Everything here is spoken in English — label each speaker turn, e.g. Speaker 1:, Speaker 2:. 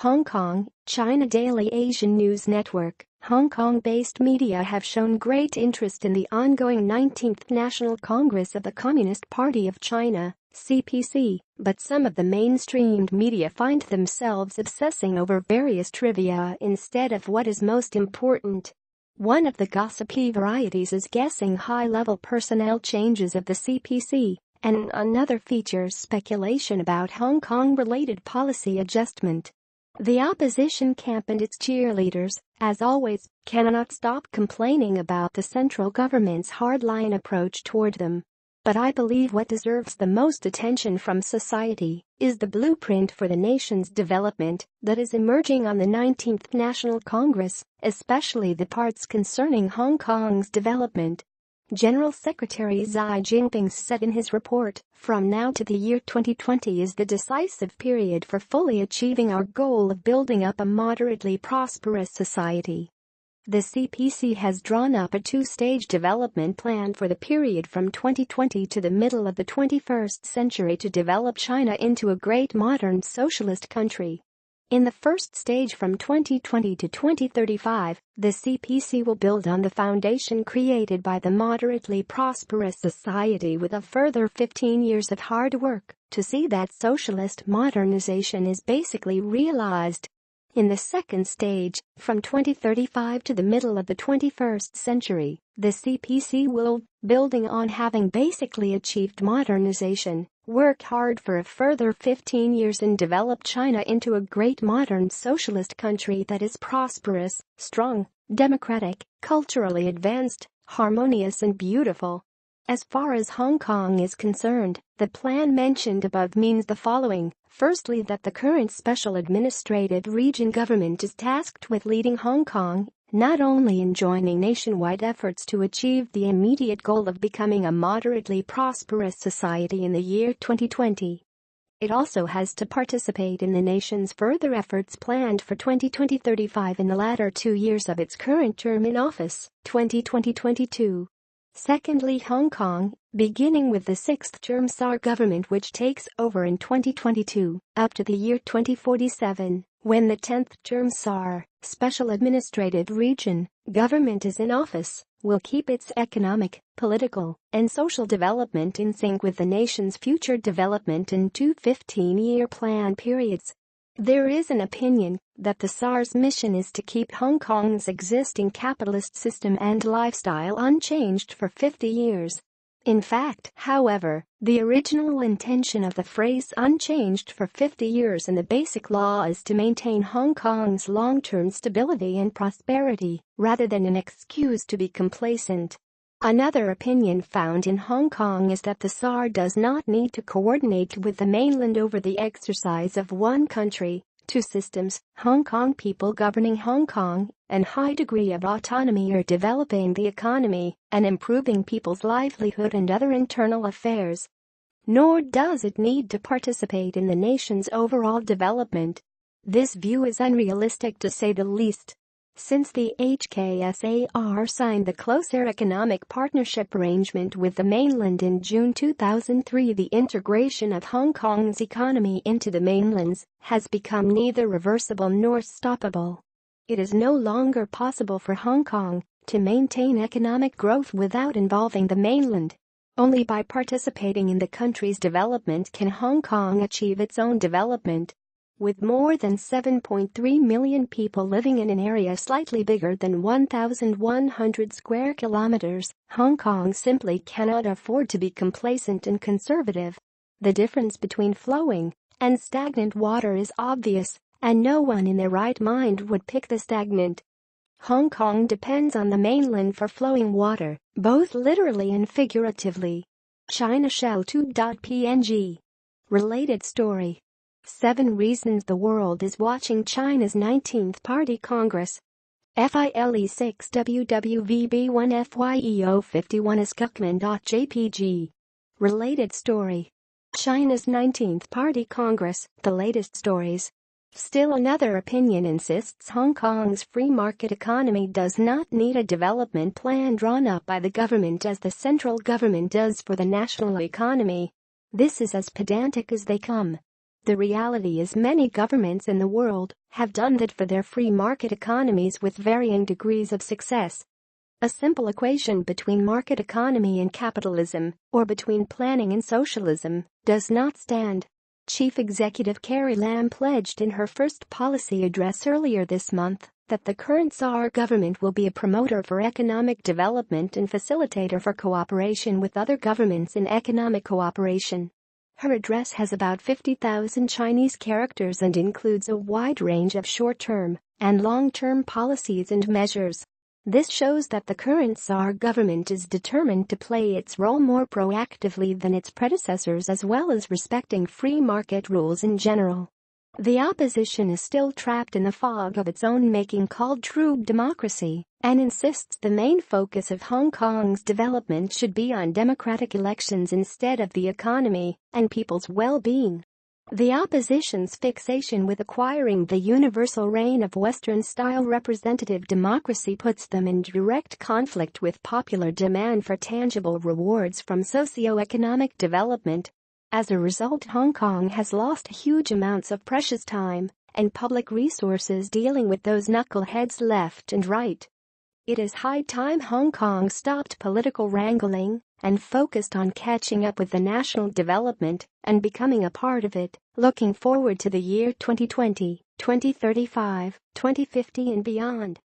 Speaker 1: Hong Kong, China Daily Asian News Network, Hong Kong-based media have shown great interest in the ongoing 19th National Congress of the Communist Party of China, CPC, but some of the mainstream media find themselves obsessing over various trivia instead of what is most important. One of the gossipy varieties is guessing high-level personnel changes of the CPC, and another features speculation about Hong Kong-related policy adjustment. The opposition camp and its cheerleaders, as always, cannot stop complaining about the central government's hardline approach toward them. But I believe what deserves the most attention from society is the blueprint for the nation's development that is emerging on the 19th National Congress, especially the parts concerning Hong Kong's development. General Secretary Xi Jinping said in his report, "From now to the year 2020 is the decisive period for fully achieving our goal of building up a moderately prosperous society." The CPC has drawn up a two-stage development plan for the period from 2020 to the middle of the 21st century to develop China into a great modern socialist country. In the first stage from 2020 to 2035, the CPC will build on the foundation created by the moderately prosperous society with a further 15 years of hard work to see that socialist modernization is basically realized. In the second stage, from 2035 to the middle of the 21st century, the CPC will, building on having basically achieved modernization, work hard for a further 15 years and develop China into a great modern socialist country that is prosperous, strong, democratic, culturally advanced, harmonious and beautiful. As far as Hong Kong is concerned, the plan mentioned above means the following. Firstly, that the current special administrative region government is tasked with leading Hong Kong, not only in joining nationwide efforts to achieve the immediate goal of becoming a moderately prosperous society in the year 2020. It also has to participate in the nation's further efforts planned for 2020-35 in the latter 2 years of its current term in office, 2020-22. Secondly, Hong Kong, beginning with the sixth-term SAR government which takes over in 2022, up to the year 2047, when the 10th-term SAR, Special Administrative Region, government is in office, will keep its economic, political, and social development in sync with the nation's future development in two 15-year plan periods. There is an opinion that the SAR's mission is to keep Hong Kong's existing capitalist system and lifestyle unchanged for 50 years. In fact, however, the original intention of the phrase unchanged for 50 years in the Basic Law is to maintain Hong Kong's long-term stability and prosperity, rather than an excuse to be complacent. Another opinion found in Hong Kong is that the SAR does not need to coordinate with the mainland over the exercise of one country, two systems, Hong Kong people governing Hong Kong, and high degree of autonomy are developing the economy and improving people's livelihood and other internal affairs. Nor does it need to participate in the nation's overall development. This view is unrealistic to say the least. Since the HKSAR signed the closer economic partnership arrangement with the mainland in June 2003, the integration of Hong Kong's economy into the mainland's has become neither reversible nor stoppable. It is no longer possible for Hong Kong to maintain economic growth without involving the mainland. Only by participating in the country's development can Hong Kong achieve its own development. With more than 7.3 million people living in an area slightly bigger than 1,100 square kilometers, Hong Kong simply cannot afford to be complacent and conservative. The difference between flowing and stagnant water is obvious, and no one in their right mind would pick the stagnant. Hong Kong depends on the mainland for flowing water, both literally and figuratively. China Shell 2.png. Related story. 7 reasons the world is watching China's 19th Party Congress. FILE 6 WWVB1 FYEO 51 Skukman.jpg. Related story. China's 19th Party Congress, the latest stories. Still another opinion insists Hong Kong's free market economy does not need a development plan drawn up by the government as the central government does for the national economy. This is as pedantic as they come. The reality is many governments in the world have done that for their free market economies with varying degrees of success. A simple equation between market economy and capitalism, or between planning and socialism, does not stand. Chief Executive Carrie Lam pledged in her first policy address earlier this month that the current Tsar government will be a promoter for economic development and facilitator for cooperation with other governments in economic cooperation. Her address has about 50,000 Chinese characters and includes a wide range of short-term and long-term policies and measures. This shows that the current Tsar government is determined to play its role more proactively than its predecessors, as well as respecting free market rules in general. The opposition is still trapped in the fog of its own making called true democracy and insists the main focus of Hong Kong's development should be on democratic elections instead of the economy and people's well-being. The opposition's fixation with acquiring the universal reign of Western-style representative democracy puts them in direct conflict with popular demand for tangible rewards from socio-economic development. As a result, Hong Kong has lost huge amounts of precious time and public resources dealing with those knuckleheads left and right. It is high time Hong Kong stopped political wrangling and focused on catching up with the national development and becoming a part of it, looking forward to the year 2020, 2035, 2050 and beyond.